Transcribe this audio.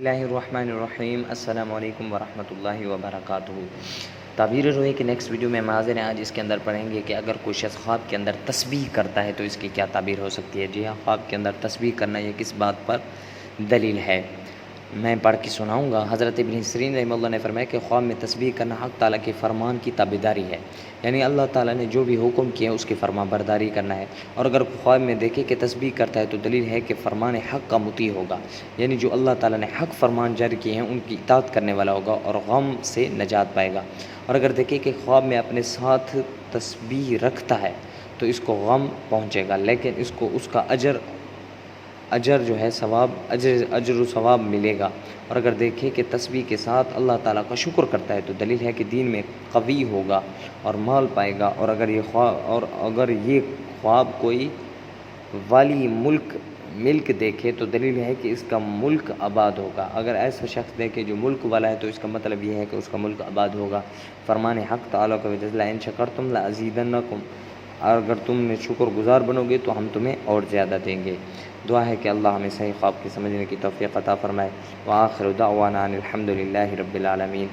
اللہ الرحمن الرحیم السلام علیکم ورحمۃ اللہ وبرکاتہ۔ تعبیر روئے کی نیکسٹ ویڈیو میں حاضر ہیں۔ آج اس کے اندر پڑھیں گے کہ اگر کوئی شخص خواب کے اندر تسبیح کرتا ہے تو اس کی کیا تعبیر ہو سکتی ہے۔ جی ہاں، خواب کے اندر تسبیح کرنا یہ کس بات پر دلیل ہے، میں پڑھ کے سناؤں گا۔ حضرت ابن سیرین رحمہ اللہ نے فرمایا کہ خواب میں تسبیح کرنا حق تعالیٰ کے فرمان کی تابعداری ہے، یعنی اللہ تعالیٰ نے جو بھی حکم کیا اس کی فرما برداری کرنا ہے۔ اور اگر خواب میں دیکھے کہ تسبیح کرتا ہے تو دلیل ہے کہ فرمان حق کا مطیع ہوگا، یعنی جو اللہ تعالیٰ نے حق فرمان جاری کیے ہیں ان کی اطاعت کرنے والا ہوگا اور غم سے نجات پائے گا۔ اور اگر دیکھے کہ خواب میں اپنے ساتھ تسبیح رکھتا ہے تو اس کو غم پہنچے گا، لیکن اس کو اس کا اجر جو ہے ثواب اجر و ثواب ملے گا۔ اور اگر دیکھیں کہ تسبیح کے ساتھ اللہ تعالیٰ کا شکر کرتا ہے تو دلیل ہے کہ دین میں قوی ہوگا اور مال پائے گا۔ اور اگر یہ خواب کوئی والی ملک دیکھے تو دلیل ہے کہ اس کا ملک آباد ہوگا۔ اگر ایسا شخص دیکھے جو ملک والا ہے تو اس کا مطلب یہ ہے کہ اس کا ملک آباد ہوگا۔ فرمان حق تعالیٰ کا وجہ ان شکرتم لازیدنکم، اور اگر تم نے شکر گزار بنو گے تو ہم تمہیں اور زیادہ دیں گے۔ دعا ہے کہ اللہ ہمیں صحیح خواب کی سمجھنے کی توفیق عطا فرمائے۔ وآخر دعوانا ان الحمد للہ رب العالمین۔